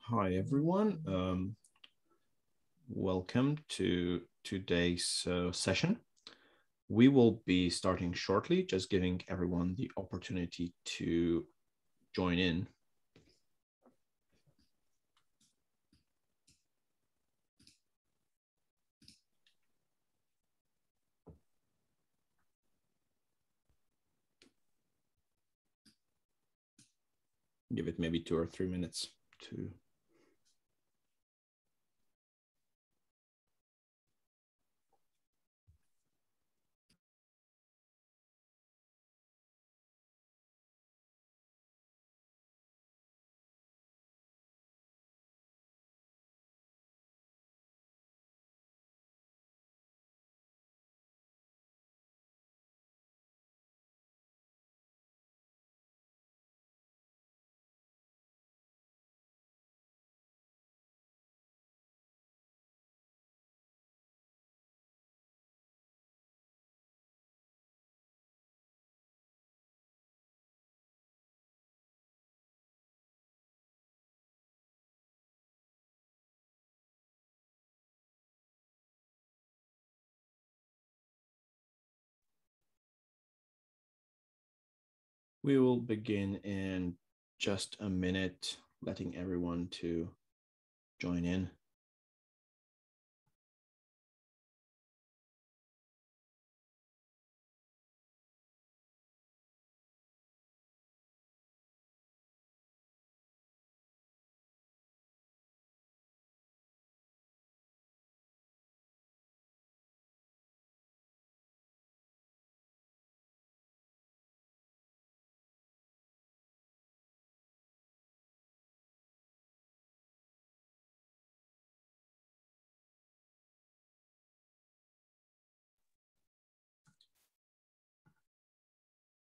Hi, everyone. Welcome to today's session. We will be starting shortly, just giving everyone the opportunity to join in. Give it maybe 2 or 3 minutes to. We will begin in just a minute, letting everyone to join in.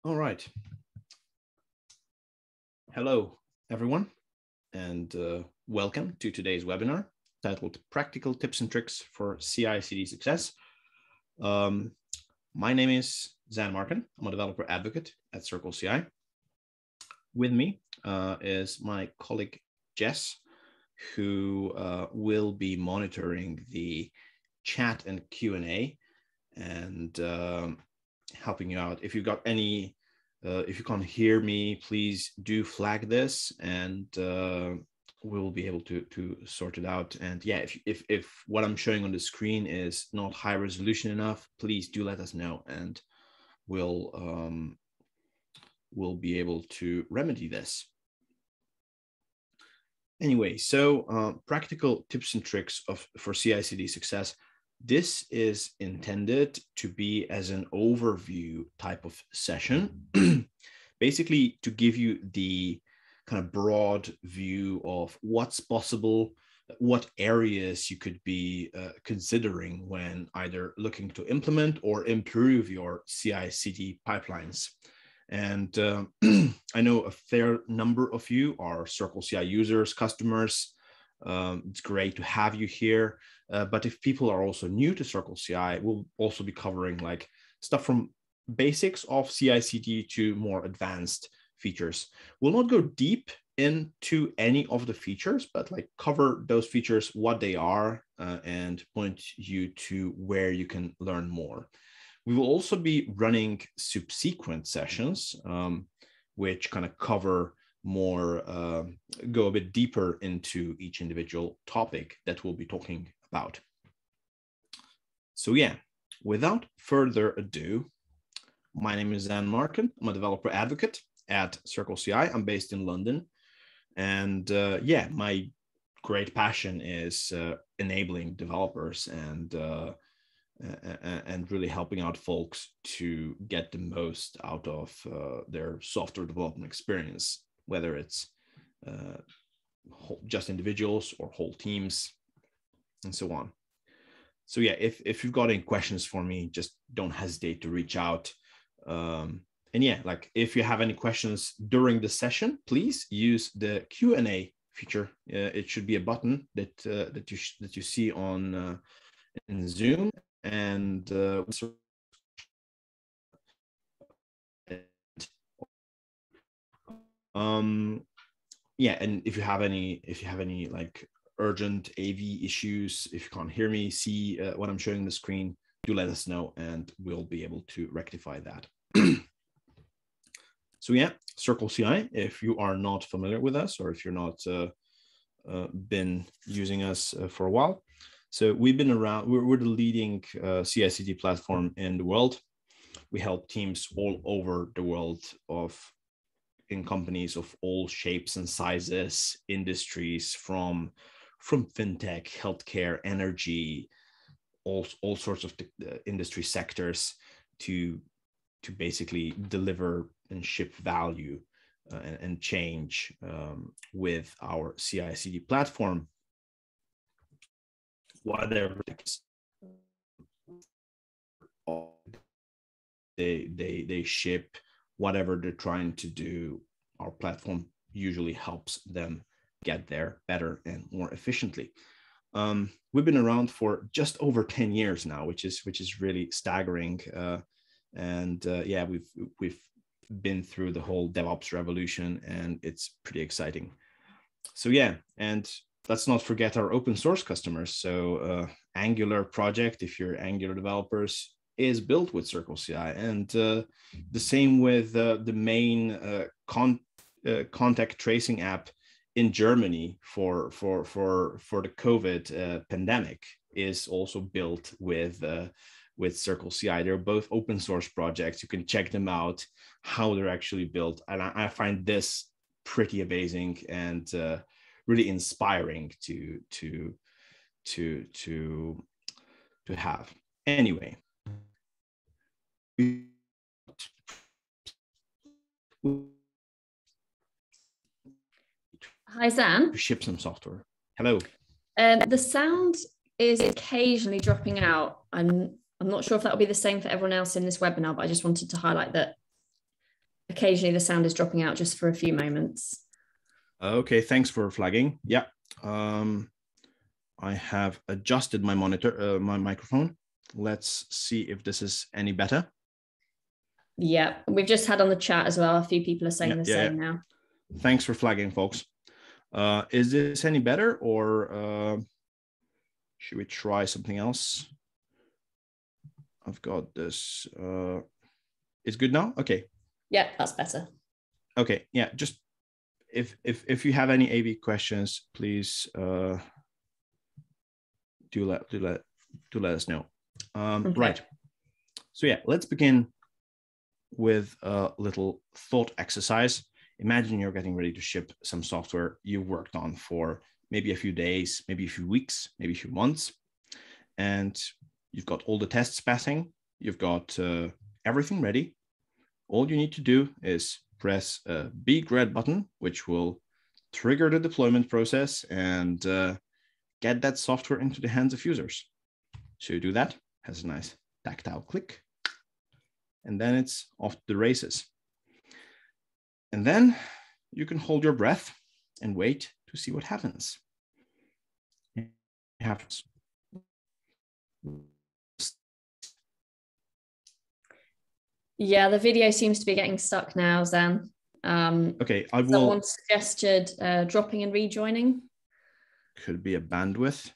All right. Hello, everyone, and welcome to today's webinar titled Practical Tips and Tricks for CI/CD Success. My name is Zan Markin. I'm a developer advocate at CircleCI. With me is my colleague Jess, who will be monitoring the chat and Q&A and helping you out. If you've got any if you can't hear me, please do flag this, and we'll be able to sort it out. And yeah, if what I'm showing on the screen is not high resolution enough, please do let us know, and we'll be able to remedy this. Anyway, so practical tips and tricks for CI/CD success. This is intended to be as an overview type of session, basically to give you the kind of broad view of what's possible, what areas you could be considering when either looking to implement or improve your CI/CD pipelines. And I know a fair number of you are CircleCI users, customers. It's great to have you here. But if people are also new to CircleCI, we'll also be covering like stuff from basics of CI/CD to more advanced features. We'll not go deep into any of the features, but like cover those features, what they are, and point you to where you can learn more. We will also be running subsequent sessions, which kind of cover more, go a bit deeper into each individual topic that we'll be talking about. So yeah, without further ado, my name is Zan Markin. I'm a developer advocate at CircleCI. I'm based in London. And yeah, my great passion is enabling developers and really helping out folks to get the most out of their software development experience, whether it's just individuals or whole teams and so on. So yeah, if you've got any questions for me, just don't hesitate to reach out. And yeah, like if you have any questions during the session, please use the Q&A feature. It should be a button that you see on in Zoom, and Yeah, and if you have any like urgent AV issues, if you can't hear me, see what I'm showing on the screen, do let us know and we'll be able to rectify that. So yeah, CircleCI, if you are not familiar with us or if you're not been using us for a while. So we've been around, we're the leading CI/CD platform in the world. We help teams all over the world in companies of all shapes and sizes, industries from fintech, healthcare, energy, all sorts of industry sectors to basically deliver and ship value and change with our CI/CD platform. Whatever they ship, whatever they're trying to do, our platform usually helps them get there better and more efficiently. We've been around for just over 10 years now, which is really staggering. Yeah, we've been through the whole DevOps revolution, and it's pretty exciting. So yeah, and let's not forget our open source customers. So Angular project, if you're Angular developers, is built with CircleCI, and the same with the main contact tracing app in Germany for the COVID pandemic is also built with CircleCI. They're both open source projects. You can check them out, how they're actually built, and I find this pretty amazing and really inspiring to have. Anyway, Hi, Zan. To ship some software. Hello. The sound is occasionally dropping out. I'm not sure if that will be the same for everyone else in this webinar, but I just wanted to highlight that occasionally the sound is dropping out just for a few moments. Okay, thanks for flagging. Yeah, I have adjusted my monitor, my microphone. Let's see if this is any better. Yeah, we've just had on the chat as well. A few people are saying the same now. Thanks for flagging, folks. Is this any better, or should we try something else? I've got this. It's good now? Okay. Yeah, that's better. Okay, yeah, just if you have any AV questions, please do let us know. Okay. Right. So yeah, let's begin with a little thought exercise. Imagine you're getting ready to ship some software you worked on for maybe a few days, maybe a few weeks, maybe a few months, and you've got all the tests passing. You've got everything ready. All you need to do is press a big red button, which will trigger the deployment process and get that software into the hands of users. So you do that, has a nice tactile click, and then it's off the races. And then you can hold your breath and wait to see what happens. Yeah, the video seems to be getting stuck now, Zan. Okay, I will. Someone suggested dropping and rejoining. Could be a bandwidth.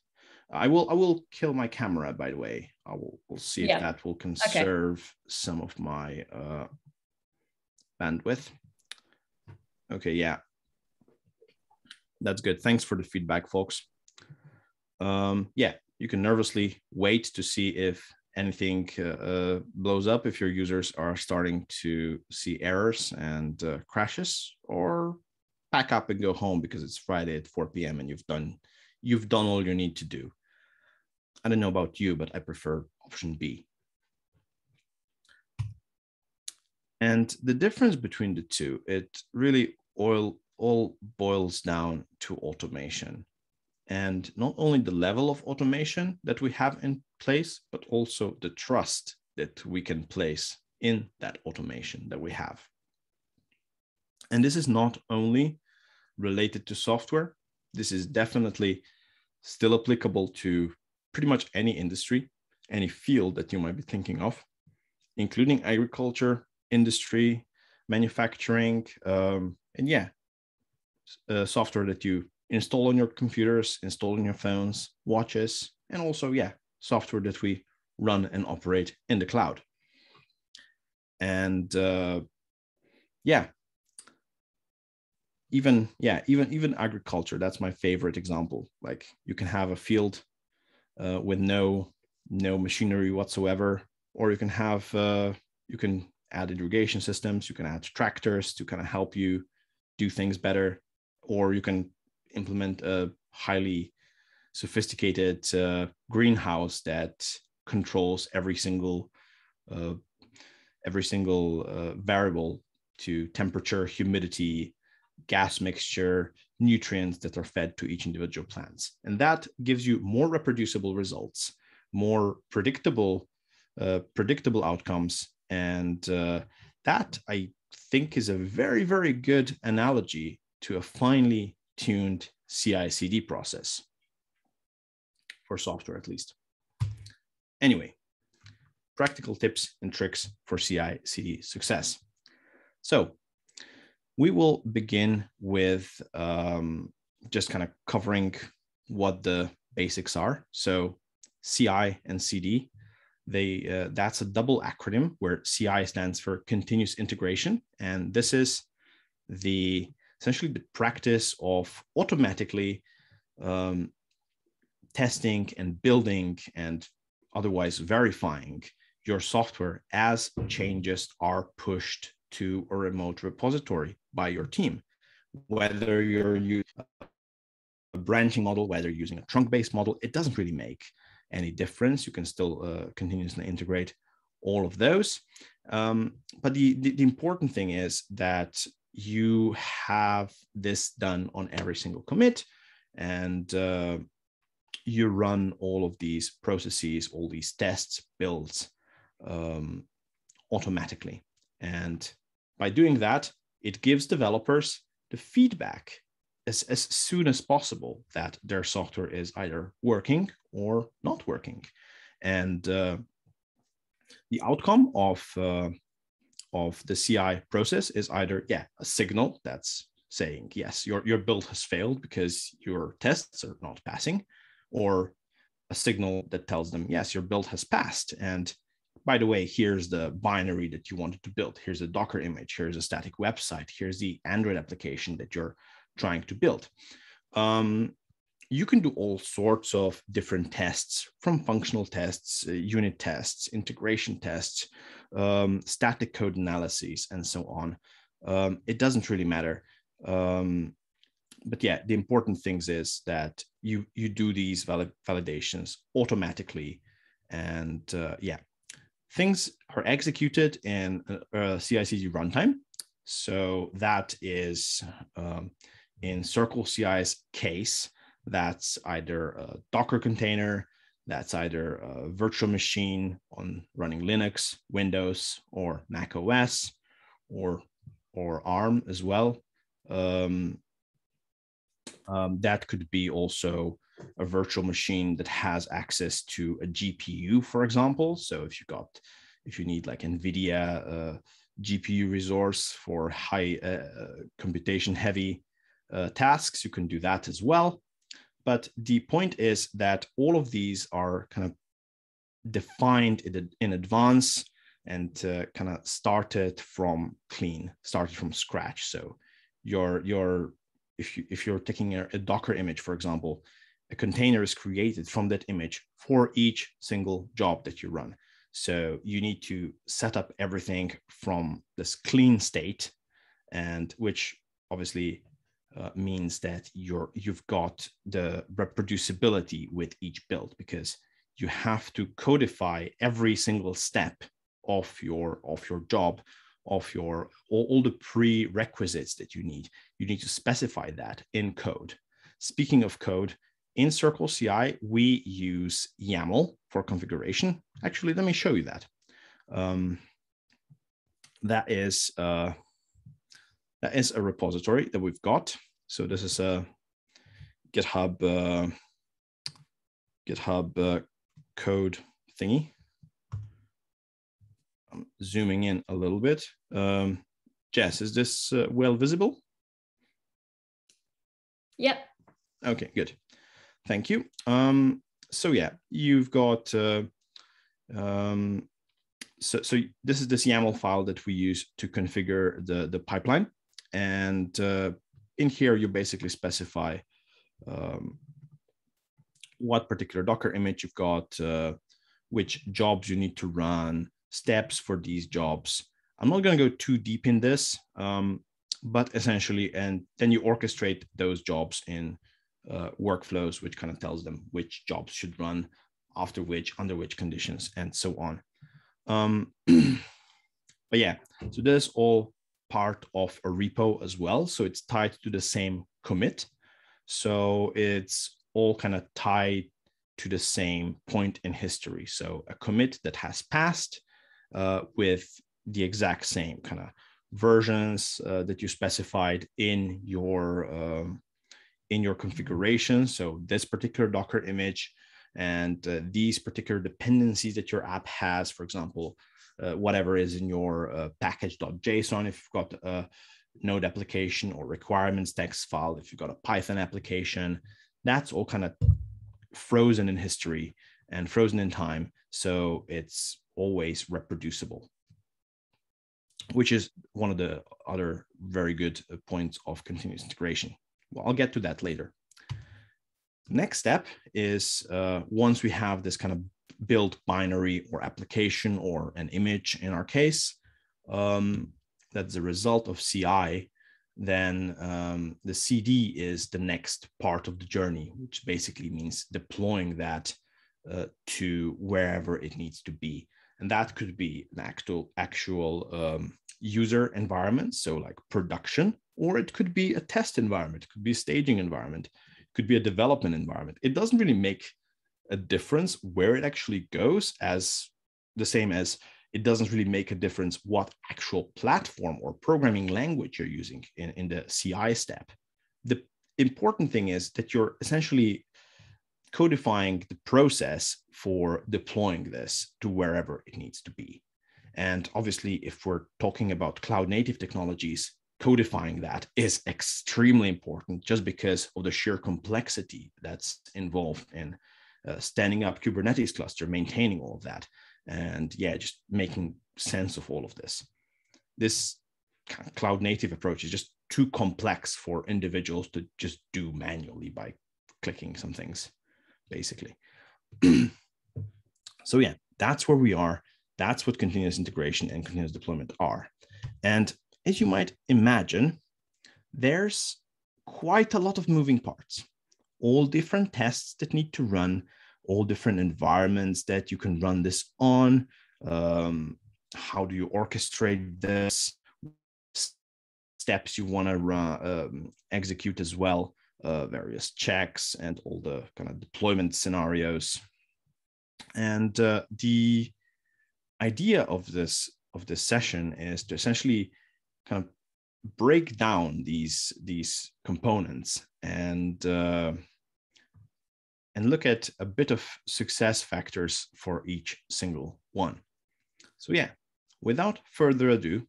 I will kill my camera, by the way. We'll see if that will conserve some of my bandwidth. Okay, yeah. That's good. Thanks for the feedback, folks. Yeah, you can nervously wait to see if anything blows up, if your users are starting to see errors and crashes, or pack up and go home because it's Friday at 4 p.m. and you've done all you need to do. I don't know about you, but I prefer option B. And the difference between the two, it really all boils down to automation. And not only the level of automation that we have in place, but also the trust that we can place in that automation that we have. And this is not only related to software. This is definitely still applicable to pretty much any industry, any field that you might be thinking of, including agriculture, industry, manufacturing, And yeah, software that you install on your computers, install on your phones, watches, and also, yeah, software that we run and operate in the cloud. And yeah, even agriculture, that's my favorite example. Like, you can have a field with no machinery whatsoever, or you can have you can add irrigation systems, you can add tractors to kind of help you do things better, or you can implement a highly sophisticated greenhouse that controls every single variable to temperature, humidity, gas mixture, nutrients that are fed to each individual plants. And that gives you more reproducible results, more predictable outcomes. And that, I think, is a very, very good analogy to a finely tuned CI/CD process for software, at least. Anyway, practical tips and tricks for CI/CD success. So we will begin with just kind of covering what the basics are. So CI and CD, that's a double acronym where CI stands for continuous integration. And this is essentially the practice of automatically testing and building and otherwise verifying your software as changes are pushed to a remote repository by your team. Whether you're using a branching model, whether you're using a trunk-based model, it doesn't really make any difference. You can still continuously integrate all of those. But the important thing is that you have this done on every single commit, and you run all of these processes, all these tests, builds automatically. And by doing that, it gives developers the feedback as soon as possible that their software is either working or not working. And the outcome of the CI process is either, a signal that's saying, yes, your build has failed because your tests are not passing, or a signal that tells them, yes, your build has passed. And by the way, here's the binary that you wanted to build. Here's a Docker image. Here's a static website. Here's the Android application that you're trying to build. You can do all sorts of different tests, from functional tests, unit tests, integration tests, static code analyses, and so on. It doesn't really matter. But yeah, the important things is that you do these validations automatically, and things are executed in CI/CD runtime. So that is in CircleCI's case, that's either a Docker container, that's either a virtual machine on running Linux, Windows, or Mac OS, or ARM as well. That could be also a virtual machine that has access to a GPU, for example. So if you need like NVIDIA GPU resource for high computation heavy tasks, you can do that as well. But the point is that all of these are kind of defined in advance and kind of started from scratch. So if you're taking a Docker image, for example, a container is created from that image for each single job that you run. So you need to set up everything from this clean state, and which obviously means that you've got the reproducibility with each build, because you have to codify every single step of your job, of all the prerequisites that you need. You need to specify that in code. Speaking of code, in CircleCI, we use YAML for configuration. Actually, let me show you that. That is a repository that we've got. So this is a GitHub code thingy. I'm zooming in a little bit. Jess, is this well visible? Yep. Okay, good. Thank you. So yeah, you've got, so this is this YAML file that we use to configure the pipeline. And in here, you basically specify what particular Docker image you've got, which jobs you need to run, steps for these jobs. I'm not going to go too deep in this, but essentially, and then you orchestrate those jobs in workflows, which kind of tells them which jobs should run after which, under which conditions, and so on. But yeah, so this is all part of a repo as well. So it's tied to the same commit. So it's all kind of tied to the same point in history. So a commit that has passed with the exact same kind of versions that you specified in your configuration. So this particular Docker image and these particular dependencies that your app has, for example, whatever is in your package.json, if you've got a Node application, or requirements text file, if you've got a Python application, that's all kind of frozen in history and frozen in time. So it's always reproducible, which is one of the other very good points of continuous integration. Well, I'll get to that later. Next step is once we have this kind of built binary or application or an image in our case, that's the result of CI, then the CD is the next part of the journey, which basically means deploying that to wherever it needs to be. And that could be an actual user environment, so like production, or it could be a test environment, it could be a staging environment, it could be a development environment. It doesn't really make a difference where it actually goes, as the same as it doesn't really make a difference what actual platform or programming language you're using in the CI step. The important thing is that you're essentially codifying the process for deploying this to wherever it needs to be. And obviously, if we're talking about cloud native technologies, codifying that is extremely important, just because of the sheer complexity that's involved in standing up Kubernetes cluster, maintaining all of that, and yeah, just making sense of all of this. This kind of cloud native approach is just too complex for individuals to just do manually by clicking some things, basically. So yeah, that's where we are. That's what continuous integration and continuous deployment are. And as you might imagine, there's quite a lot of moving parts, all different tests that need to run, all different environments that you can run this on. How do you orchestrate this? Steps you want to run, execute as well, various checks and all the kind of deployment scenarios. And the idea of this session is to essentially kind of break down these components and look at a bit of success factors for each single one. So yeah, without further ado,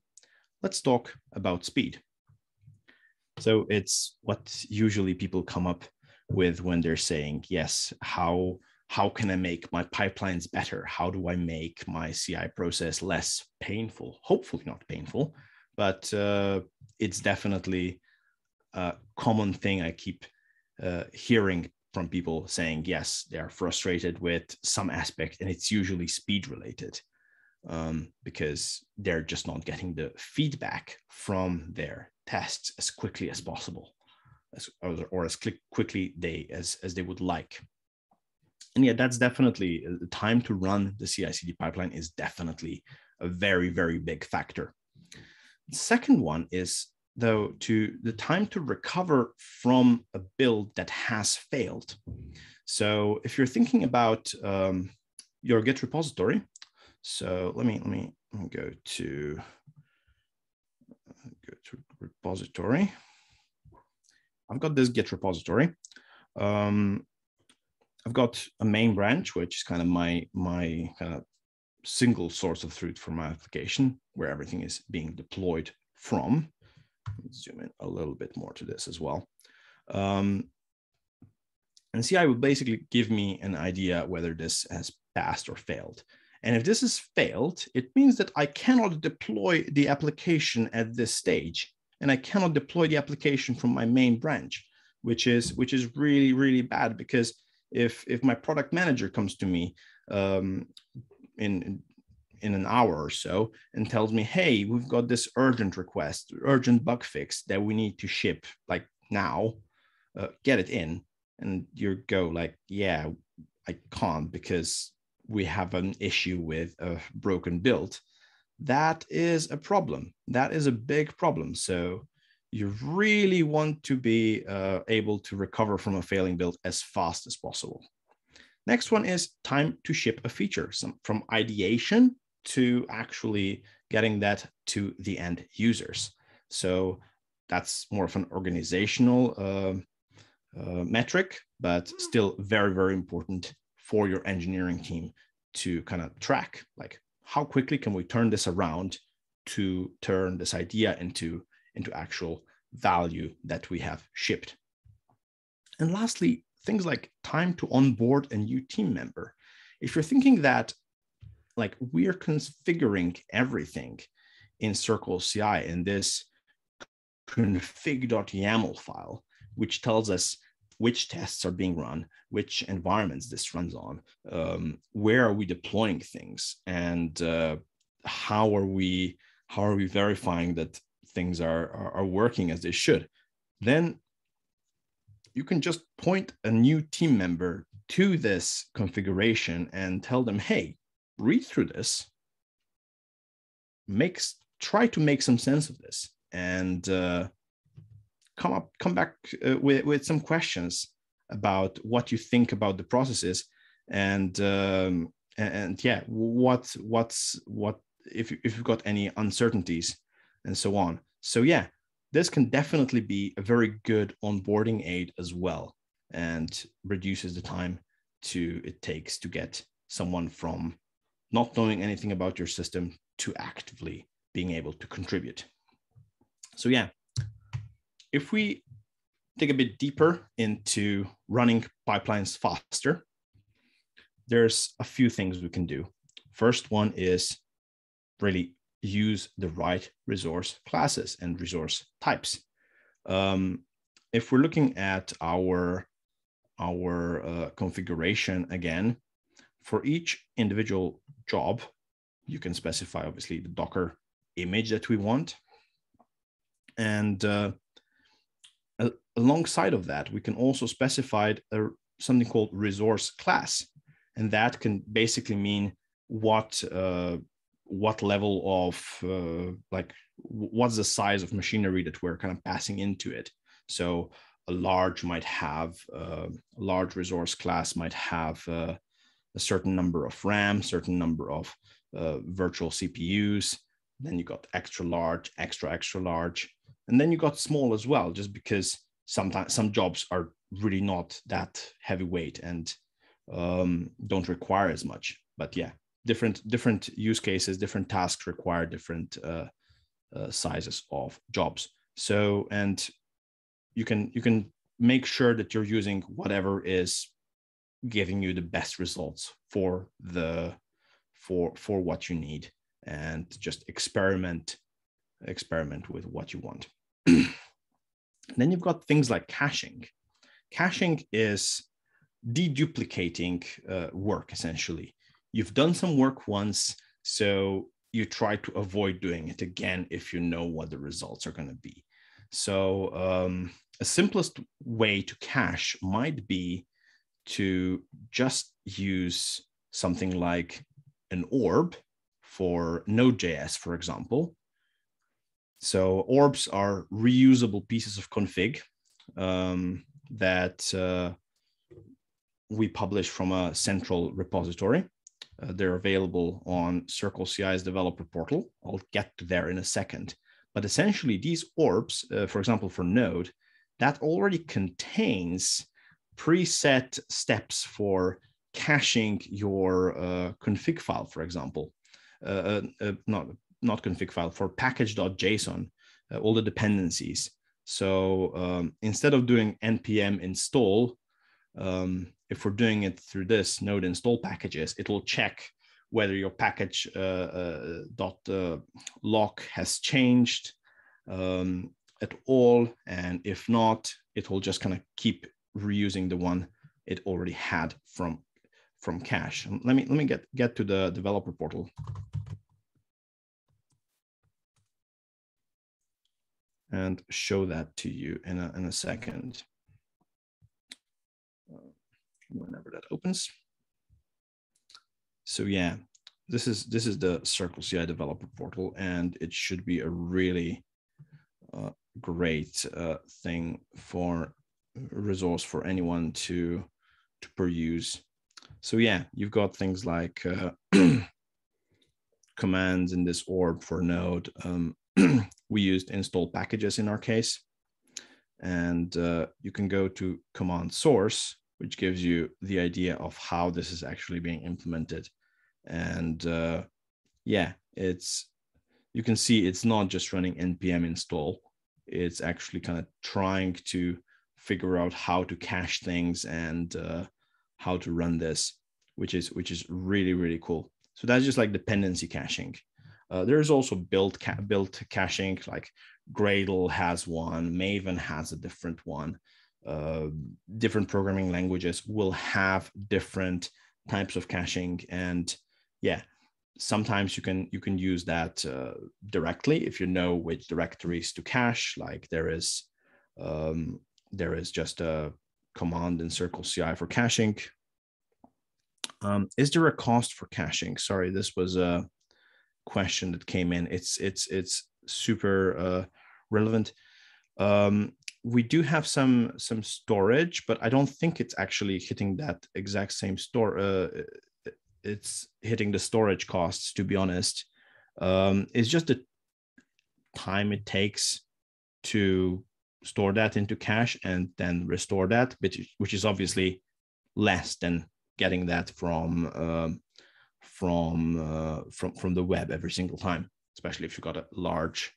let's talk about speed. So it's what usually people come up with when they're saying, yes, how can I make my pipelines better? How do I make my CI process less painful? Hopefully not painful, but it's definitely a common thing I keep hearing from people saying, yes, they're frustrated with some aspect, and it's usually speed related because they're just not getting the feedback from their tests as quickly as possible, or as quickly as they would like. And yeah, that's definitely the time to run the CI/CD pipeline is definitely a very, very big factor. The second one is, though, the time to recover from a build that has failed. So if you're thinking about your Git repository, so let me go to repository. I've got this Git repository. I've got a main branch, which is kind of my kind of single source of truth for my application, where everything is being deployed from. Let's zoom in a little bit more to this as well. And CI will basically give me an idea whether this has passed or failed. And if this has failed, it means that I cannot deploy the application at this stage, and I cannot deploy the application from my main branch, which is really, really bad, because if my product manager comes to me in an hour or so and tells me, hey, we've got this urgent request, urgent bug fix that we need to ship like now, get it in. And you go like, yeah, I can't because we have an issue with a broken build. That is a problem. That is a big problem. So you really want to be able to recover from a failing build as fast as possible. Next one is time to ship a feature, from ideation to actually getting that to the end users. So that's more of an organizational metric, but still very, very important for your engineering team to kind of track, like, how quickly can we turn this around to turn this idea into actual value that we have shipped. And lastly, things like time to onboard a new team member. If you're thinking that like we're configuring everything in CircleCI in this config.yaml file, which tells us which tests are being run, which environments this runs on, where are we deploying things, and how are we verifying that things are working as they should, then you can just point a new team member to this configuration and tell them, hey, read through this, try to make some sense of this, and come back with some questions about what you think about the processes, and yeah, what if you've got any uncertainties and so on. So yeah, this can definitely be a very good onboarding aid as well, and reduces the time it takes to get someone from not knowing anything about your system to actively being able to contribute. So yeah, if we dig a bit deeper into running pipelines faster, there's a few things we can do. First one is really use the right resource classes and resource types. If we're looking at our configuration again, for each individual job, you can specify obviously the Docker image that we want. And alongside of that, we can also specify something called resource class. And that can basically mean what level of like, what's the size of machinery that we're kind of passing into it. So a large resource class might have a certain number of RAM, certain number of virtual CPUs. Then you got extra large, extra large, and then you got small as well, just because sometimes some jobs are really not that heavyweight and don't require as much. But yeah, different use cases, different tasks require different sizes of jobs. So, and you can make sure that you're using whatever is giving you the best results for what you need, and just experiment with what you want. Then you've got things like caching. Caching is deduplicating work, essentially. You've done some work once, so you try to avoid doing it again if you know what the results are going to be. So a simplest way to cache might be to just use something like an orb for Node.js, for example. So orbs are reusable pieces of config that we publish from a central repository. They're available on CircleCI's developer portal. I'll get to there in a second. But essentially, these orbs, for example, for Node, that already contains preset steps for caching your config file, for example. Not config file, for package.json, all the dependencies. So instead of doing npm install, if we're doing it through this node install packages, it will check whether your package lock has changed at all, and if not, it will just kind of keep reusing the one it already had from cache. Let me get to the developer portal. And show that to you in a second, whenever that opens. So yeah, this is the CircleCI developer portal, and it should be a really great thing for resource for anyone to peruse. So yeah, you've got things like commands in this orb for node. We used install packages in our case, and you can go to command source, which gives you the idea of how this is actually being implemented. And yeah, you can see it's not just running npm install. It's actually kind of trying to figure out how to cache things and how to run this, which is really, really cool. So that's just like dependency caching. There's also built caching, like Gradle has one, Maven has a different one. Different programming languages will have different types of caching, and yeah, sometimes you can use that directly if you know which directories to cache. Like there is just a command in CircleCI for caching. Is there a cost for caching? Sorry, this was a question that came in. It's super relevant. We do have some storage, but I don't think it's actually hitting that exact same store. It's hitting the storage costs, to be honest. It's just the time it takes to store that into cache and then restore that, which is obviously less than getting that from the web every single time, especially if you've got a large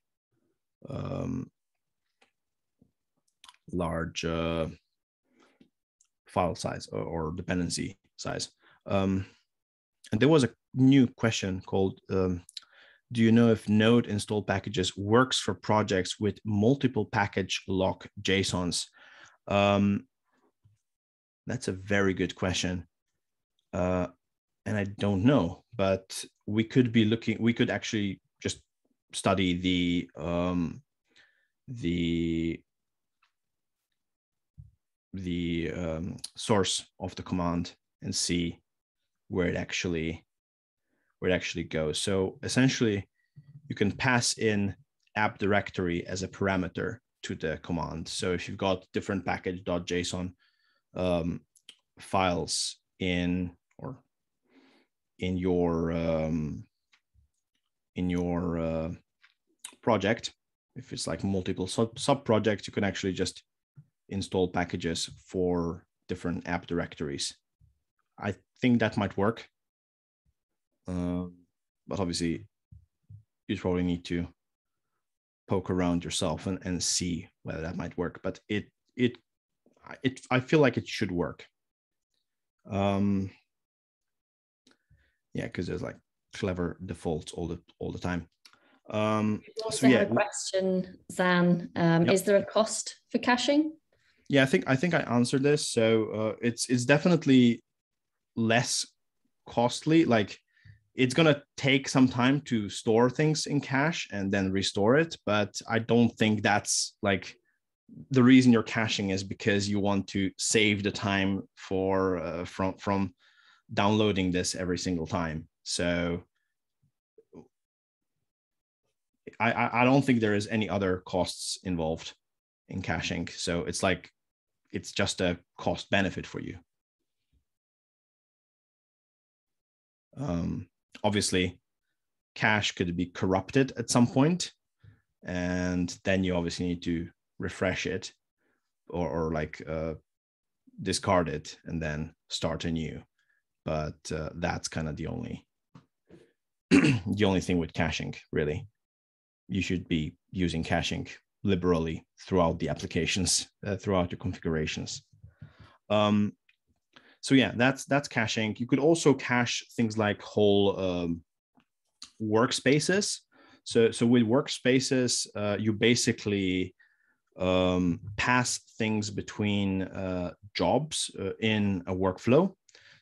file size or dependency size. And there was a new question called, do you know if node install packages works for projects with multiple package lock JSONs? That's a very good question. And I don't know, but we could actually just study the source of the command and see where it actually goes. So essentially, you can pass in app directory as a parameter to the command. So if you've got different package.json files in your project, if it's like multiple sub projects, you can actually just install packages for different app directories. I think that might work, but obviously you probably need to poke around yourself and see whether that might work. But I feel like it should work. Yeah, because there's like clever defaults all the time. We also have a question, Zan. Yep. Is there a cost for caching? Yeah, I think I answered this. So it's definitely less costly. Like it's gonna take some time to store things in cache and then restore it, but I don't think that's like the reason you're caching is because you want to save the time for from downloading this every single time. So I don't think there is any other costs involved in caching. So it's like it's just a cost benefit for you. Obviously, cache could be corrupted at some point, and then you obviously need to refresh it or like discard it and then start anew. But that's kind of the only the only thing with caching, really. You should be using caching liberally throughout the applications, throughout your configurations. So yeah, that's caching. You could also cache things like whole workspaces. So with workspaces, you basically pass things between jobs in a workflow.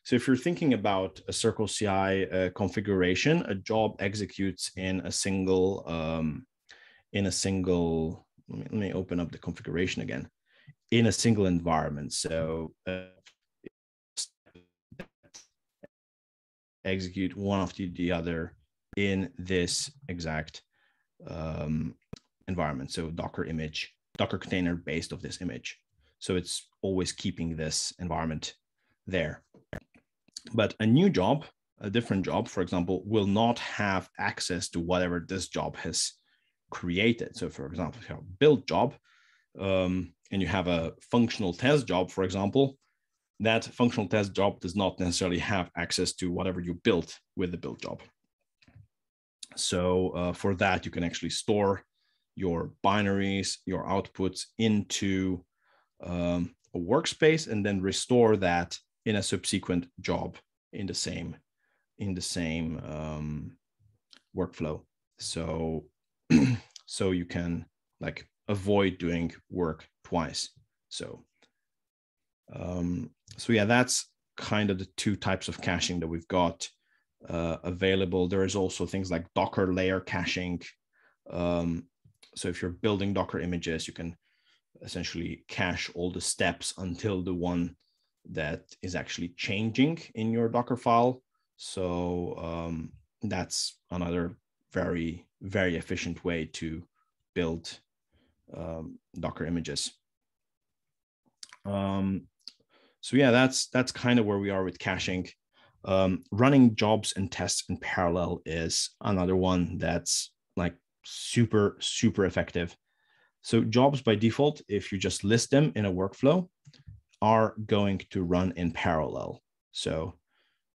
So if you're thinking about a CircleCI configuration, a job executes in a single, let me open up the configuration again, in a single environment. So execute one after the other in this exact environment. So Docker image, Docker container based of this image. So it's always keeping this environment there. But a new job, a different job, for example, will not have access to whatever this job has created. So for example, if you have a build job and you have a functional test job, for example, that functional test job does not necessarily have access to whatever you built with the build job. So for that, you can actually store your binaries, your outputs into a workspace, and then restore that in a subsequent job in the same workflow. So so you can like avoid doing work twice. So so yeah, that's kind of the two types of caching that we've got available. There is also things like Docker layer caching. So if you're building Docker images, you can essentially cache all the steps until the one that is actually changing in your Docker file. So that's another very, very efficient way to build Docker images. So yeah, that's kind of where we are with caching. Running jobs and tests in parallel is another one that's like super, super effective. So jobs by default, if you just list them in a workflow, are going to run in parallel. So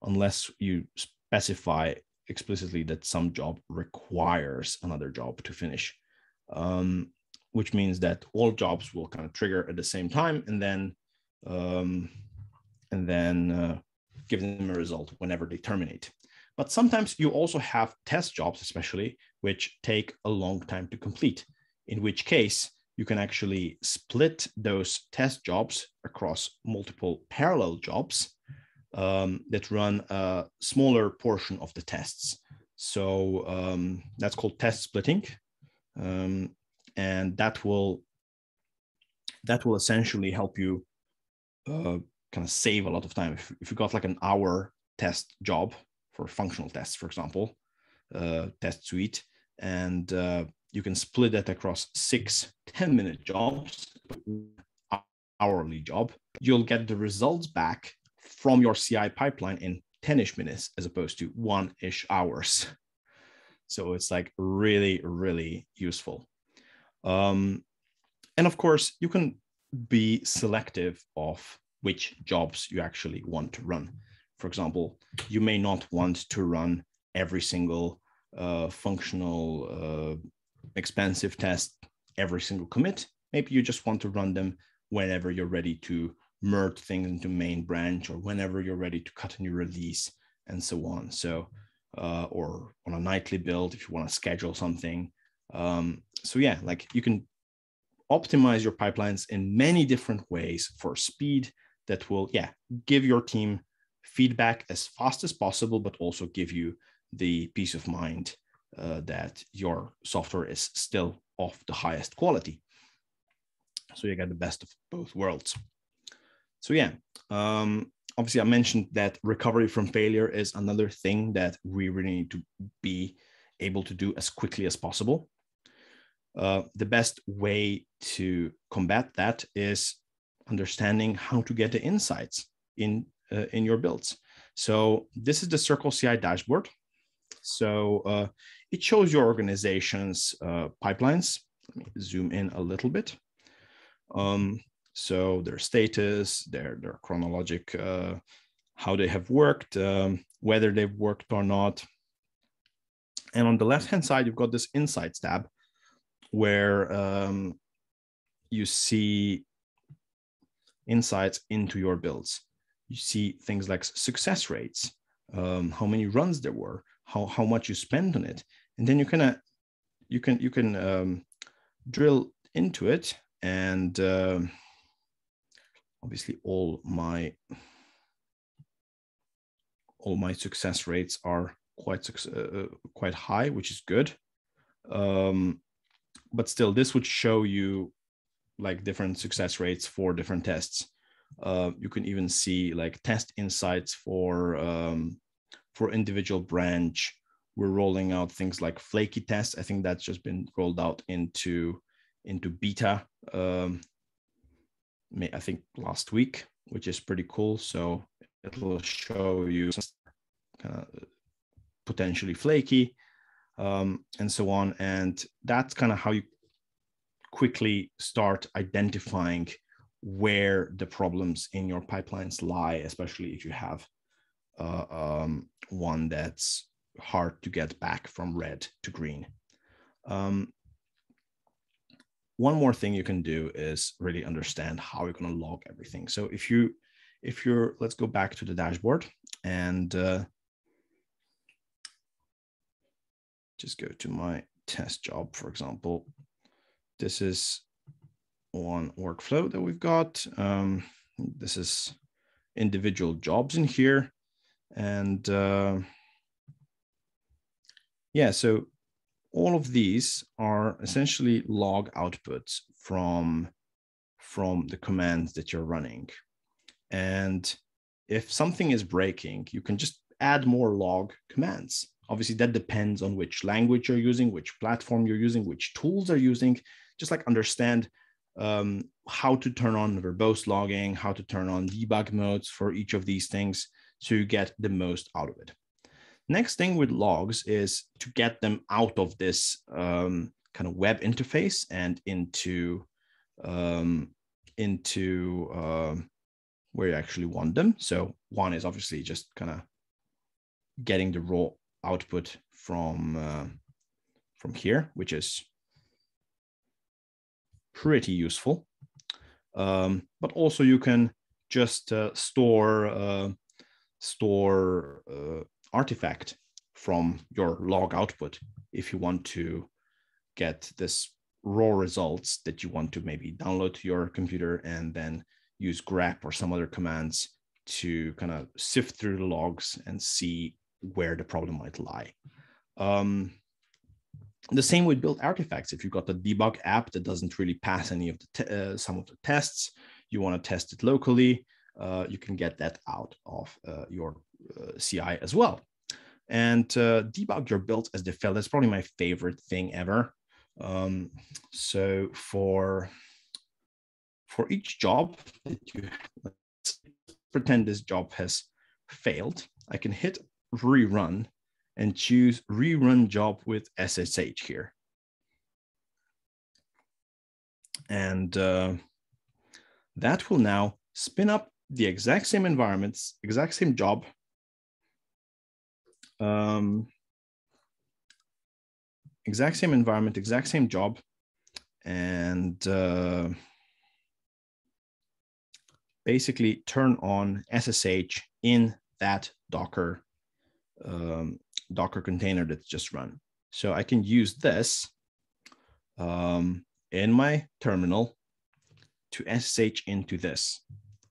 unless you specify explicitly that some job requires another job to finish, which means that all jobs will kind of trigger at the same time and then give them a result whenever they terminate. But sometimes you also have test jobs, especially, which take a long time to complete, in which case you can actually split those test jobs across multiple parallel jobs that run a smaller portion of the tests. So that's called test splitting. And that will essentially help you kind of save a lot of time. If you got like an hour test job for functional tests, for example, test suite, and you can split that across 6 10-minute jobs, hourly job, you'll get the results back from your CI pipeline in 10-ish minutes as opposed to 1-ish hours. So it's like really, really useful. And of course, you can be selective of which jobs you actually want to run. For example, you may not want to run every single functional expensive test, every single commit. Maybe you just want to run them whenever you're ready to merge things into main branch, or whenever you're ready to cut a new release, and so on. So, or on a nightly build if you want to schedule something. So yeah, like you can optimize your pipelines in many different ways for speed that will, yeah, give your team feedback as fast as possible, but also give you the peace of mind that your software is still of the highest quality. So you get the best of both worlds. So yeah, obviously I mentioned that recovery from failure is another thing that we really need to be able to do as quickly as possible. The best way to combat that is understanding how to get the insights in your builds. So this is the CircleCI dashboard. So it shows your organization's pipelines. Let me zoom in a little bit. So their status, their chronologic, how they have worked, whether they've worked or not. And on the left-hand side, you've got this Insights tab, where you see insights into your builds. You see things like success rates, how many runs there were, how much you spent on it, and then you can drill into it. And obviously all my success rates are quite high, which is good. But still, this would show you like different success rates for different tests. You can even see like test insights for individual branch. We're rolling out things like flaky tests. I think that's just been rolled out into beta, I think last week, which is pretty cool. So it will show you kind of potentially flaky, and so on. And that's kind of how you quickly start identifying where the problems in your pipelines lie, especially if you have one that's hard to get back from red to green. One more thing you can do is really understand how you're going to log everything. So if you're, let's go back to the dashboard and just go to my test job, for example. This is one workflow that we've got. This is individual jobs in here. And yeah, so all of these are essentially log outputs from the commands that you're running. And if something is breaking, you can just add more log commands. Obviously, that depends on which language you're using, which platform you're using, which tools are using. Just like understand how to turn on verbose logging, how to turn on debug modes for each of these things so you get the most out of it. Next thing with logs is to get them out of this kind of web interface and into where you actually want them. So one is obviously just kind of getting the raw output from here, which is pretty useful. But also you can just store artifact from your log output if you want to get this raw results that you want to maybe download to your computer and then use grep or some other commands to kind of sift through the logs and see where the problem might lie. The same with build artifacts. If you've got a debug app that doesn't really pass any of the some of the tests, you want to test it locally, you can get that out of your CI as well. And debug your builds as they fail. That's probably my favorite thing ever. So for each job that you pretend this job has failed, I can hit rerun and choose rerun job with SSH here. And that will now spin up the exact same environments, exact same job. Exact same environment, exact same job. And basically turn on SSH in that Docker container that's just run. So I can use this in my terminal to SSH into this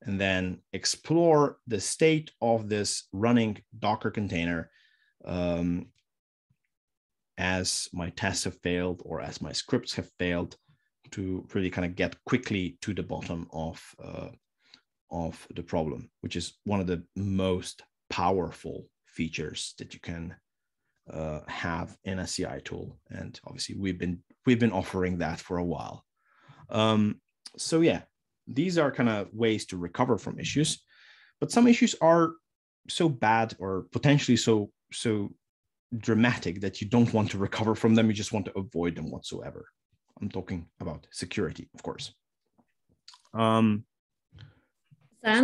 and then explore the state of this running Docker container as my tests have failed or as my scripts have failed, to really kind of get quickly to the bottom of the problem, which is one of the most powerful features that you can have in a CI tool. And obviously we've been offering that for a while. So yeah, these are kind of ways to recover from issues, but some issues are so bad or potentially so dramatic that you don't want to recover from them. You just want to avoid them whatsoever. I'm talking about security, of course. Sam,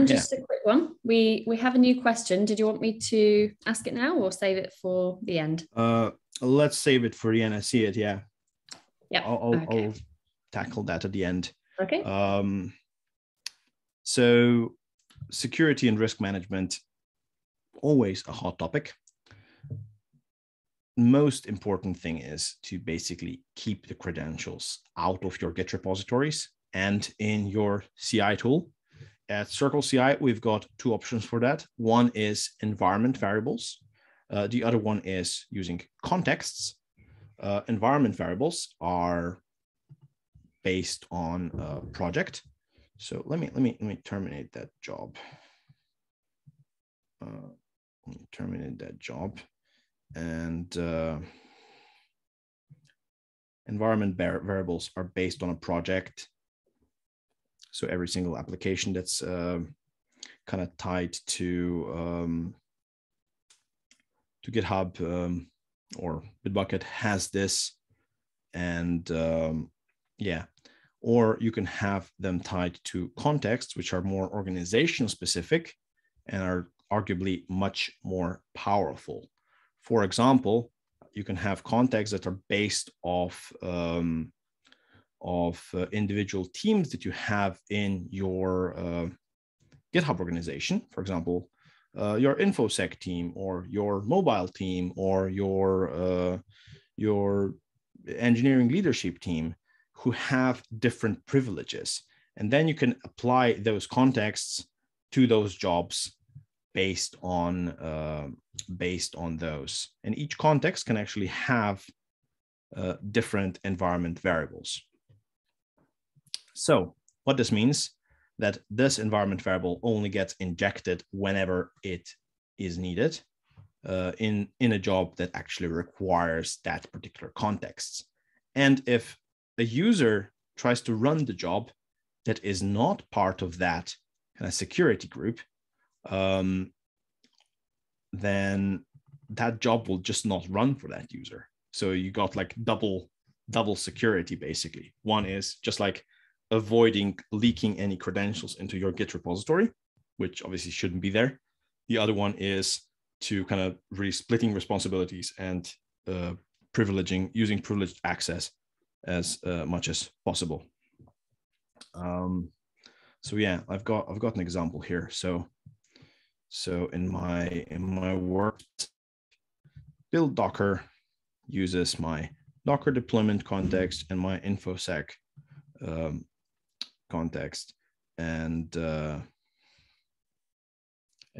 just a quick one. We have a new question. Did you want me to ask it now or save it for the end? Let's save it for the end. I see it. Yeah. Yeah. I'll tackle that at the end. Okay. So security and risk management, always a hot topic. Most important thing is to basically keep the credentials out of your Git repositories and in your CI tool. At CircleCI, we've got two options for that. One is environment variables. The other one is using contexts. Environment variables are based on a project. So let me terminate that job. Let me terminate that job. And environment variables are based on a project. So every single application that's kind of tied to GitHub or Bitbucket has this, and yeah, or you can have them tied to contexts, which are more organization specific and are arguably much more powerful. For example, you can have contexts that are based off individual teams that you have in your GitHub organization. For example, your InfoSec team or your mobile team or your engineering leadership team, who have different privileges. And then you can apply those contexts to those jobs based on those. And each context can actually have different environment variables. So what this means, that this environment variable only gets injected whenever it is needed in a job that actually requires that particular context. And if a user tries to run the job that is not part of that kind of security group, then that job will just not run for that user. So you got like double security, basically. One is just like avoiding leaking any credentials into your Git repository, which obviously shouldn't be there. The other one is to kind of really splitting responsibilities and using privileged access as much as possible. So yeah, I've got an example here. So in my work, build Docker uses my Docker deployment context and my InfoSec context, and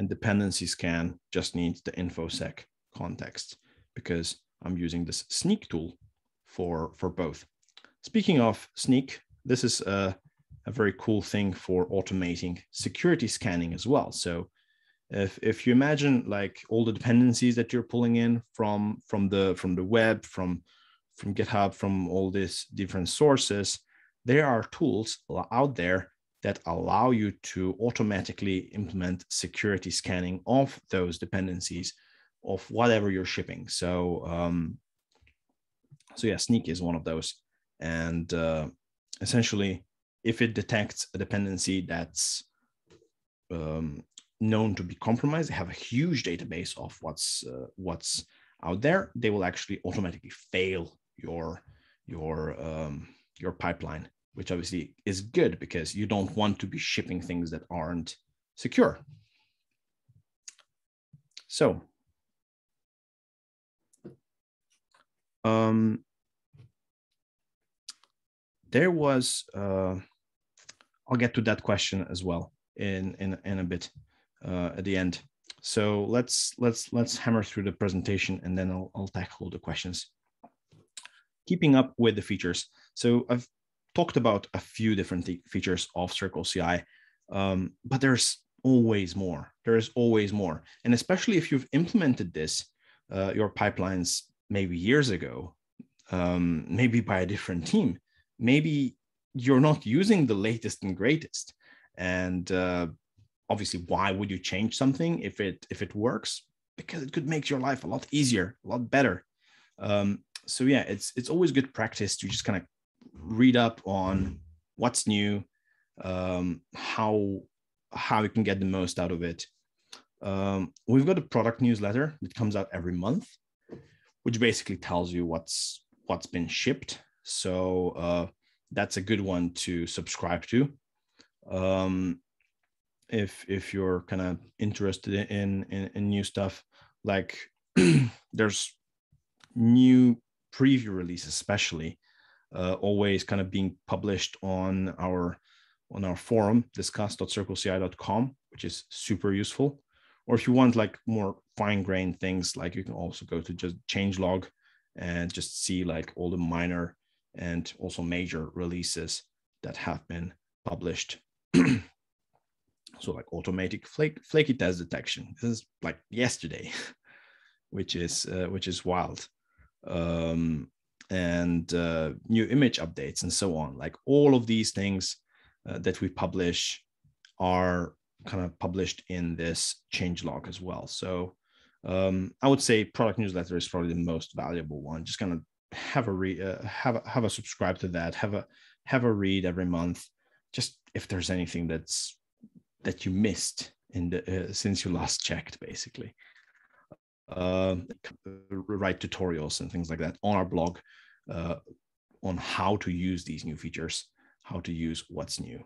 dependency scan just needs the InfoSec context because I'm using this Sneak tool for both. Speaking of Sneak, this is a very cool thing for automating security scanning as well. So if you imagine like all the dependencies that you're pulling in from the web, from GitHub, from all these different sources, there are tools out there that allow you to automatically implement security scanning of those dependencies of whatever you're shipping. So yeah, Sneak is one of those. And essentially, if it detects a dependency that's known to be compromised, they have a huge database of what's out there, they will actually automatically fail your pipeline, which obviously is good because you don't want to be shipping things that aren't secure. So there was I'll get to that question as well in a bit at the end. So let's hammer through the presentation, and then I'll tackle the questions. Keeping up with the features. So I've talked about a few different features of CircleCI, but there's always more. There is always more, and especially if you've implemented this your pipelines maybe years ago, maybe by a different team, maybe you're not using the latest and greatest, and obviously, why would you change something if it works? Because it could make your life a lot easier, a lot better. So yeah, it's always good practice to just kind of read up on what's new, how you can get the most out of it. We've got a product newsletter that comes out every month, which basically tells you what's been shipped So that's a good one to subscribe to. If you're kind of interested in new stuff, like there's new preview releases, especially always kind of being published on our forum, discuss.circleci.com, which is super useful. Or if you want like more fine-grained things, like you can also go to just changelog and just see like all the minor and also major releases that have been published. So like automatic flaky test detection. This is like yesterday, which is wild. And new image updates and so on. Like all of these things that we publish are kind of published in this changelog as well. So I would say product newsletter is probably the most valuable one. Just kind of have a subscribe to that. Have a read every month. Just if there's anything that you missed in the since you last checked, basically. Write tutorials and things like that on our blog on how to use these new features, how to use what's new.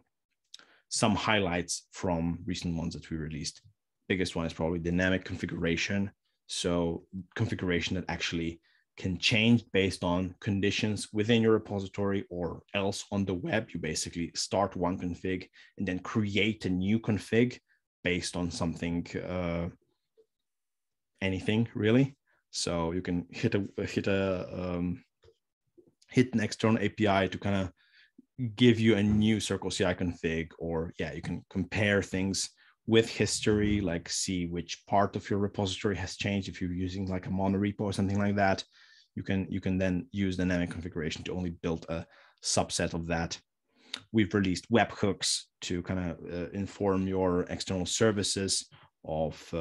Some highlights from recent ones that we released. Biggest one is probably dynamic configuration. So configuration that actually can change based on conditions within your repository or else on the web. You basically start one config and then create a new config based on something, anything really. So you can hit an external API to kind of give you a new CircleCI config, or you can compare things with history, like see which part of your repository has changed. If you're using like a monorepo or something like that, you can then use dynamic configuration to only build a subset of that. We've released webhooks to kind of inform your external services of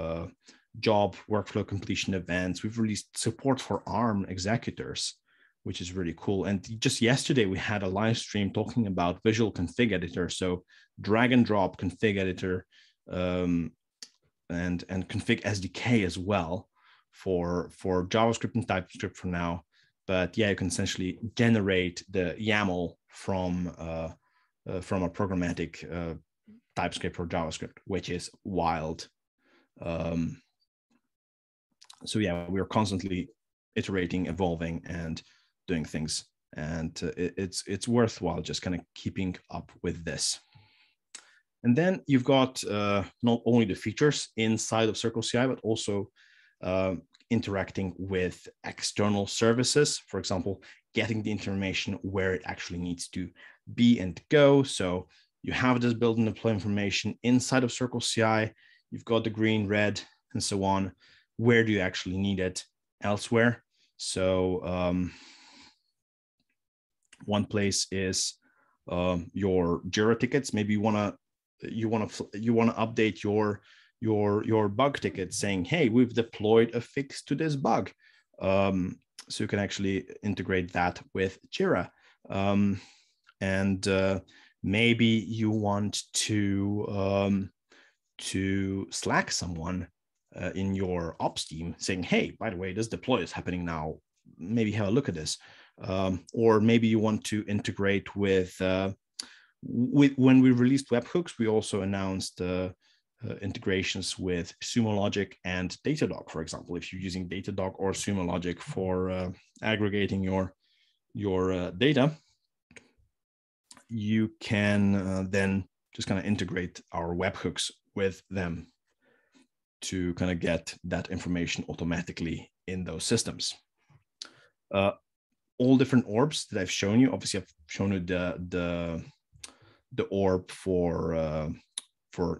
job workflow completion events. We've released support for ARM executors, which is really cool. And just yesterday, we had a live stream talking about visual config editor. So drag and drop config editor and config SDK as well for JavaScript and TypeScript for now. But you can essentially generate the YAML from a programmatic TypeScript or JavaScript, which is wild. So we're constantly iterating, evolving, and doing things, and it's worthwhile just kind of keeping up with this. And then you've got not only the features inside of CircleCI, but also interacting with external services. For example, getting the information where it actually needs to be and go. So you have this build and deploy information inside of CircleCI. You've got the green, red, and so on. Where do you actually need it elsewhere? So one place is your Jira tickets. Maybe you want to update your bug ticket saying, hey, we've deployed a fix to this bug. So you can actually integrate that with Jira. And maybe you want to Slack someone in your ops team saying, hey, by the way, this deploy is happening now. Maybe have a look at this. Or maybe you want to integrate with when we released webhooks, we also announced integrations with Sumo Logic and Datadog, for example. If you're using Datadog or Sumo Logic for aggregating your data, you can then just kind of integrate our webhooks with them to kind of get that information automatically in those systems. All different orbs that I've shown you. Obviously, I've shown you the orb for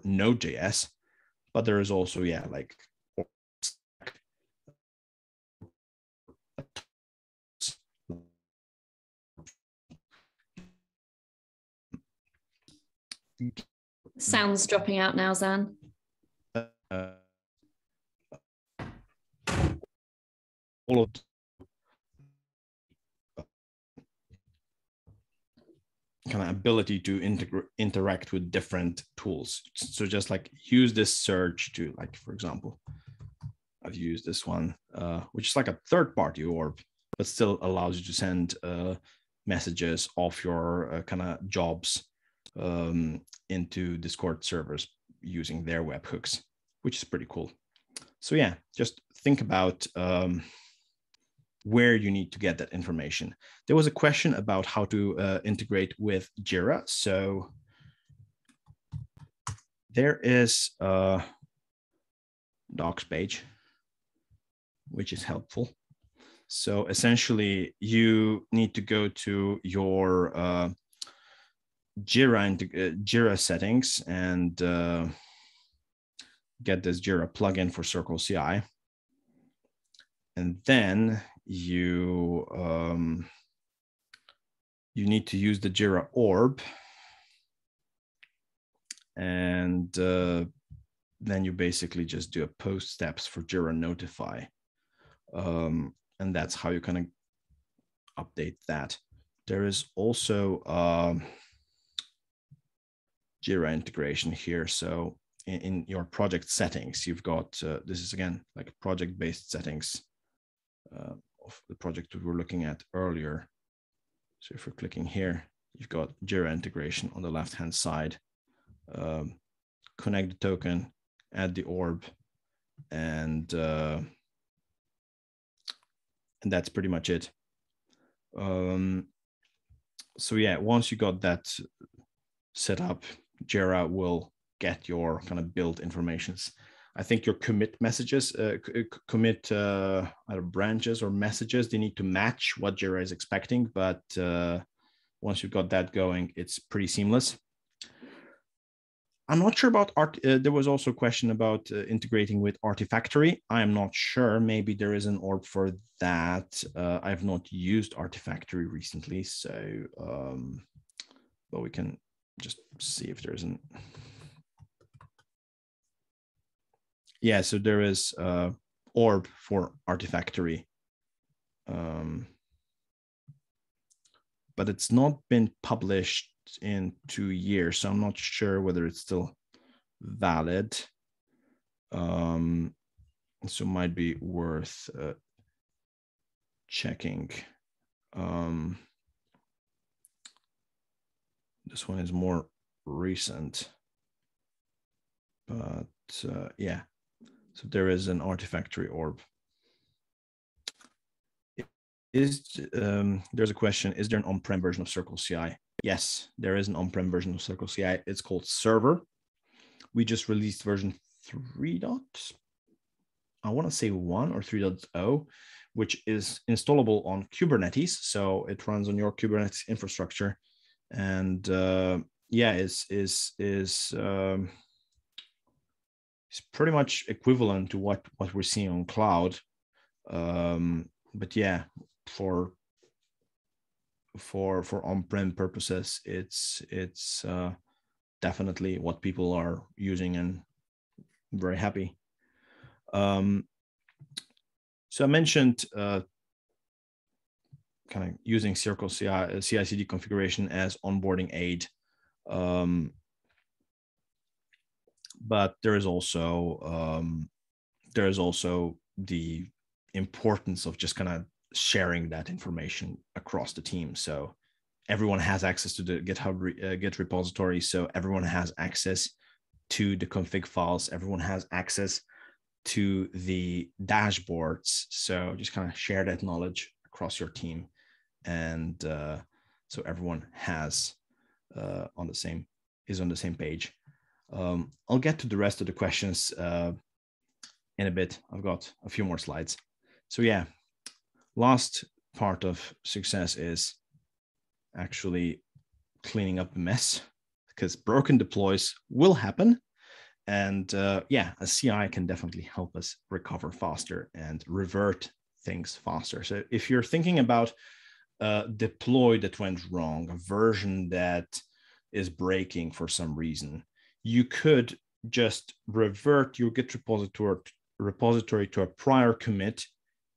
Node.js, but there is also like Sound's dropping out now, Zan. All of kind of ability to interact with different tools. So just like use this search to, like, for example, I've used this one, which is like a third-party orb, but still allows you to send messages of your kind of jobs into Discord servers using their webhooks, which is pretty cool. So yeah, just think about where you need to get that information. There was a question about how to integrate with Jira. So there is a docs page, which is helpful. So essentially, you need to go to your Jira settings and get this Jira plugin for CircleCI. And then you need to use the Jira orb, and then you basically just do a post steps for Jira notify. And that's how you kind of update that. There is also Jira integration here. So in your project settings, you've got, this is again, like project-based settings of the project we were looking at earlier. So if we're clicking here, you've got Jira integration on the left-hand side, connect the token, add the orb, and that's pretty much it. So yeah, once you got that set up, Jira will get your kind of build informations. I think your commit messages, commit either branches or messages, they need to match what Jira is expecting. But once you've got that going, it's pretty seamless. I'm not sure about there was also a question about integrating with Artifactory. I'm not sure. Maybe there is an orb for that. I've not used Artifactory recently, so but we can just see if there's an. Yeah, so there is orb for Artifactory, but it's not been published in 2 years, so I'm not sure whether it's still valid. So it might be worth checking. This one is more recent, but yeah. So there is an Artifactory orb. There's a question, is there an on-prem version of CircleCI? Yes, there is an on-prem version of CircleCI. It's called Server. We just released version 3. I want to say 1 or 3.0, which is installable on Kubernetes. So it runs on your Kubernetes infrastructure. And yeah, is pretty much equivalent to what we're seeing on cloud. But yeah, for on-prem purposes, it's definitely what people are using and very happy. So I mentioned kind of using CircleCI CI/CD configuration as onboarding aid, but there is also the importance of just kind of sharing that information across the team. So everyone has access to the GitHub Git repository. So everyone has access to the config files. Everyone has access to the dashboards. So just kind of share that knowledge across your team. And so everyone has on the same page. I'll get to the rest of the questions in a bit. I've got a few more slides. So yeah, last part of success is actually cleaning up the mess, because broken deploys will happen. And yeah, a CI can definitely help us recover faster and revert things faster. So if you're thinking about a deploy that went wrong, a version that is breaking for some reason, you could just revert your Git repository to a prior commit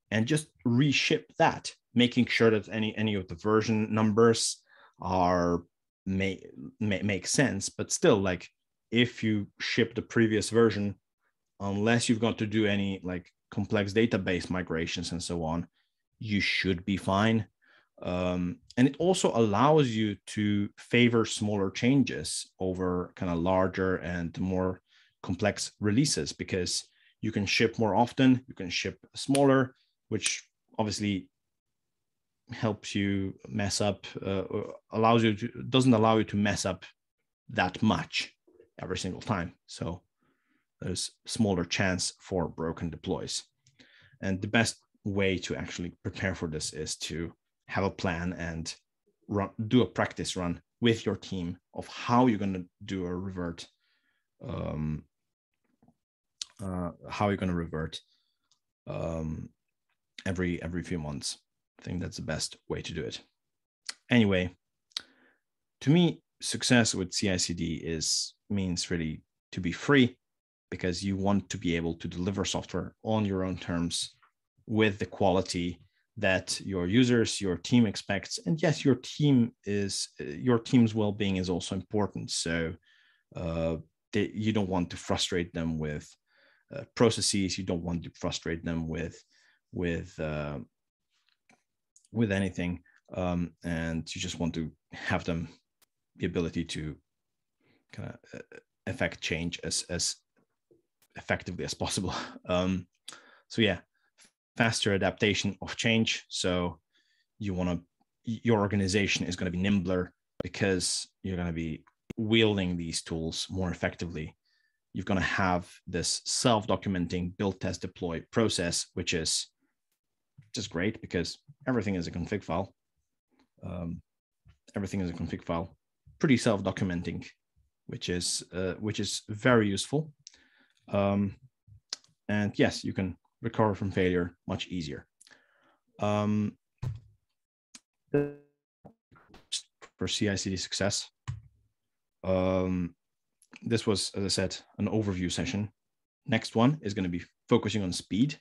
and just reship that, making sure that any of the version numbers are make sense. But still, like, if you ship the previous version, unless you've got to do any like complex database migrations and so on, you should be fine. And it also allows you to favor smaller changes over kind of larger and more complex releases, because you can ship more often, you can ship smaller, which obviously helps you mess up, doesn't allow you to mess up that much every single time. So there's smaller chance for broken deploys. And the best way to actually prepare for this is to have a plan and do a practice run with your team of how you're going to do a revert, every few months. I think that's the best way to do it. Anyway, to me, success with CI/CD means really to be free, because you want to be able to deliver software on your own terms with the quality that your users, your team expects. And yes, your team's well-being is also important. So you don't want to frustrate them with processes. You don't want to frustrate them with anything, and you just want to have them the ability to kind of affect change as effectively as possible. So yeah, faster adaptation of change. So your organization is going to be nimbler, because you're going to be wielding these tools more effectively. You're going to have this self-documenting build, test, deploy process, which is just great because everything is a config file. Pretty self-documenting, which is very useful. And yes, you can recover from failure much easier. For CI/CD success, this was, as I said, an overview session. Next one is going to be focusing on speed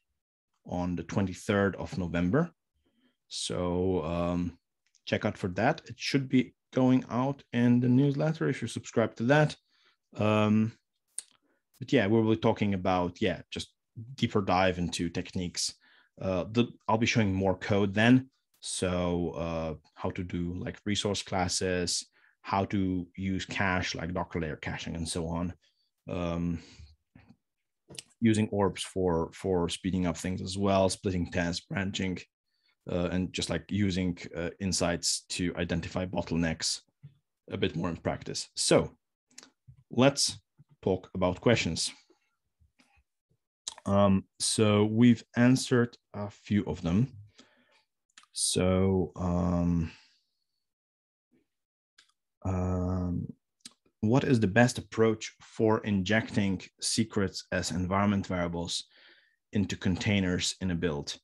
on the 23rd of November. So check out for that. It should be going out in the newsletter if you subscribe to that. But yeah, we'll be talking about, just deeper dive into techniques. I'll be showing more code then. So how to do like resource classes, how to use cache like Docker layer caching and so on. Using orbs for speeding up things as well, splitting tests, branching, and just like using insights to identify bottlenecks a bit more in practice. So let's talk about questions. So we've answered a few of them. So what is the best approach for injecting secrets as environment variables into containers in a build?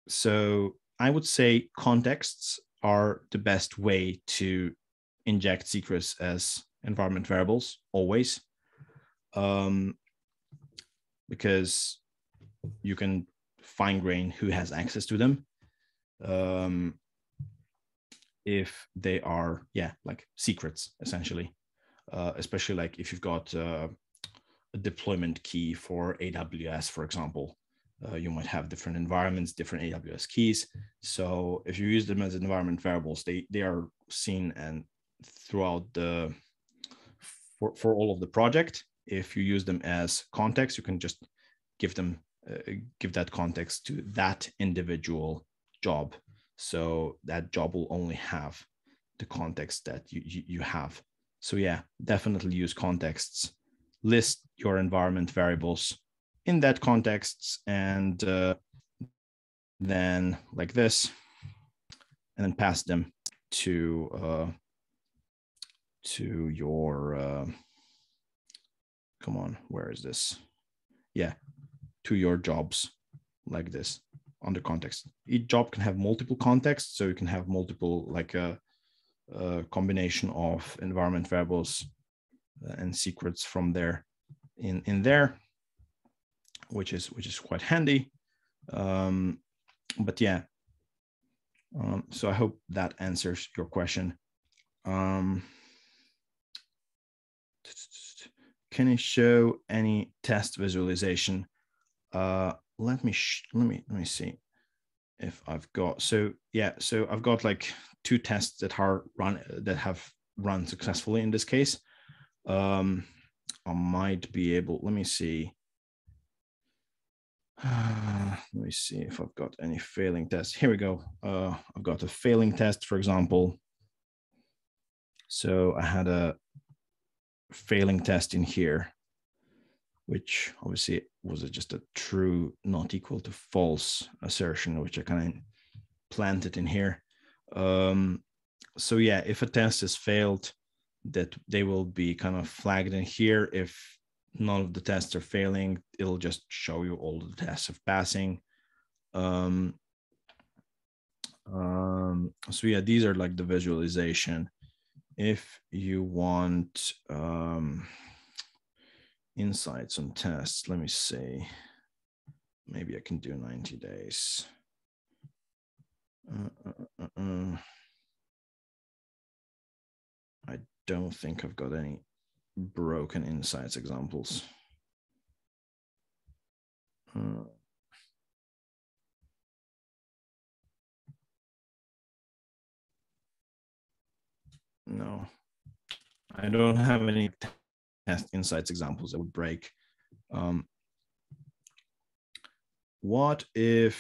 So I would say contexts are the best way to inject secrets as environment variables always, because you can fine grain who has access to them. If they are, like secrets, essentially, especially like if you've got a deployment key for AWS, for example, you might have different environments, different AWS keys. So if you use them as environment variables, they are seen and throughout for all of the project. If you use them as context, you can just give that context to that individual job. So that job will only have the context that you have. So yeah, definitely use contexts. List your environment variables in that context, and then like this, and then pass them to your come on, where is this? Yeah, to your jobs like this under context. Each job can have multiple contexts, so you can have multiple, like a combination of environment variables and secrets from there in there, which is quite handy. But yeah, so I hope that answers your question. Can you show any test visualization? Let me see. if I've got, so I've got like 2 tests that have run successfully in this case. I might be able, let me see. Let me see if I've got any failing tests. Here we go. I've got a failing test, for example. So I had a failing test in here, which obviously was just a true not equal to false assertion, which I kind of planted in here. So yeah, if a test is failed, that they will be kind of flagged in here. If none of the tests are failing, it'll just show you all the tests of passing. So yeah, these are like the visualization. If you want insights on tests, let me see. Maybe I can do 90 days. I don't think I've got any broken insights examples. No, I don't have any test insights examples that would break. What is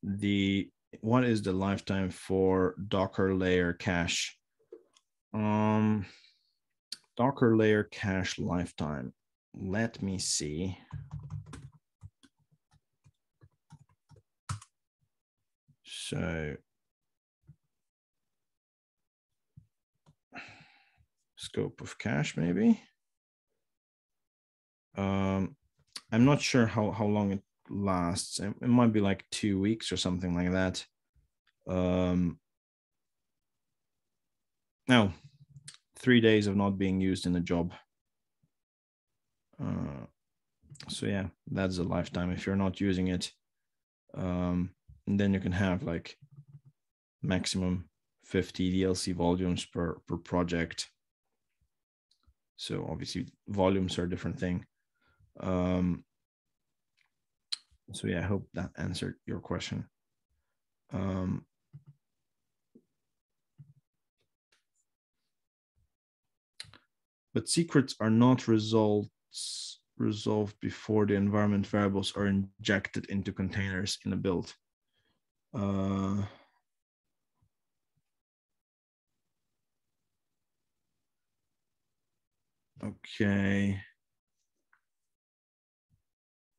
the lifetime for Docker layer cache? Docker layer cache lifetime. Let me see. So scope of cache, maybe. I'm not sure how long it lasts. It might be like 2 weeks or something like that. No, 3 days of not being used in a job. So yeah, that's a lifetime if you're not using it. And then you can have like maximum 50 DLC volumes per project. So obviously volumes are a different thing. So yeah, I hope that answered your question. But secrets are not resolved before the environment variables are injected into containers in a build. Okay.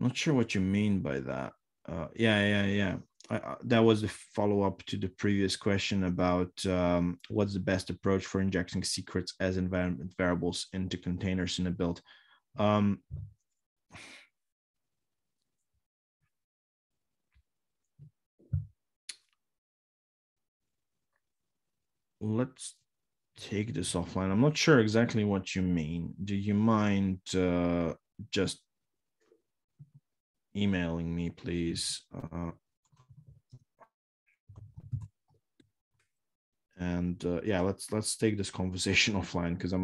Not sure what you mean by that. Yeah. That was a follow-up to the previous question about what's the best approach for injecting secrets as environment variables into containers in a build. Let's take this offline. I'm not sure exactly what you mean. Do you mind just emailing me, please? Yeah, let's take this conversation offline because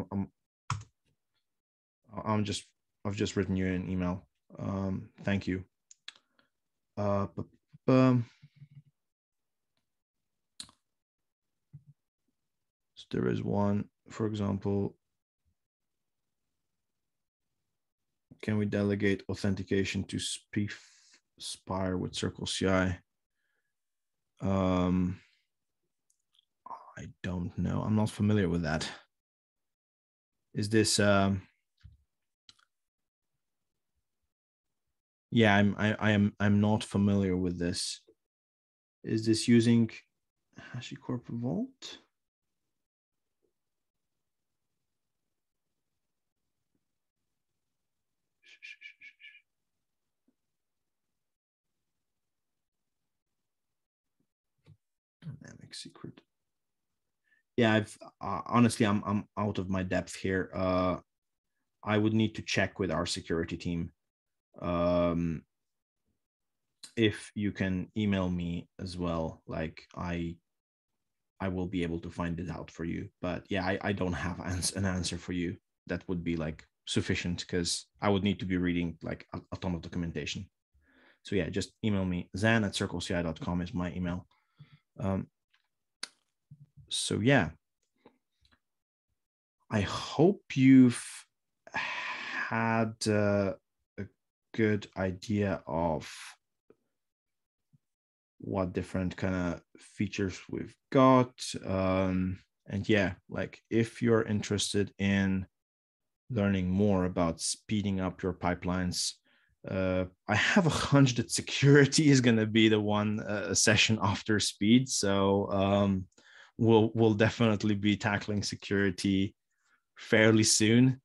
I've just written you an email. Thank you. So there is one, for example, can we delegate authentication to Spire with CircleCI? I don't know. I'm not familiar with that. Is this yeah, I'm not familiar with this. Is this using HashiCorp Vault? Dynamic secret. Yeah, I've honestly I'm out of my depth here. I would need to check with our security team. If you can email me as well, like I will be able to find it out for you. But yeah, I don't have an answer for you that would be like sufficient because I would need to be reading like a ton of documentation. So yeah, just email me. zan@circleci.com is my email. So yeah, I hope you've had a good idea of what different kind of features we've got. And yeah, like if you're interested in learning more about speeding up your pipelines, I have a hunch that security is going to be the one session after speed. So we'll definitely be tackling security fairly soon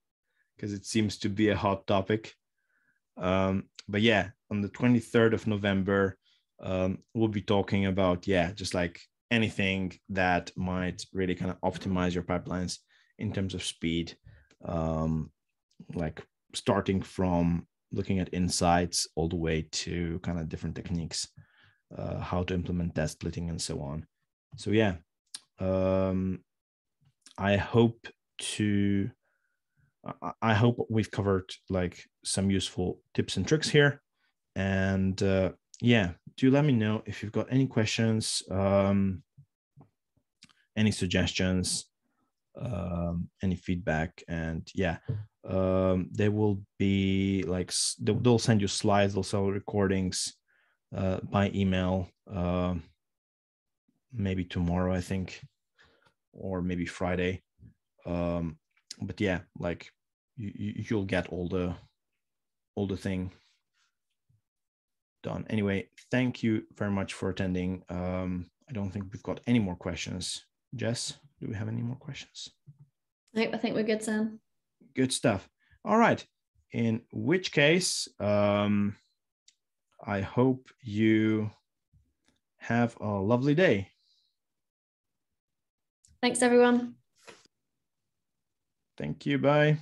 because it seems to be a hot topic. But yeah, on the 23rd of November, we'll be talking about, just like anything that might really kind of optimize your pipelines in terms of speed, like starting from looking at insights all the way to kind of different techniques, how to implement test splitting and so on. So yeah, I hope we've covered like some useful tips and tricks here. And do let me know if you've got any questions, any suggestions, any feedback. And there will be like, they'll send you slides, also recordings by email, maybe tomorrow, I think, or maybe Friday. But yeah, like you'll get all the thing done. Anyway, thank you very much for attending. I don't think we've got any more questions. Jess, do we have any more questions? Nope, I think we're good, Sam. Good stuff. All right. In which case, I hope you have a lovely day. Thanks, everyone. Thank you. Bye.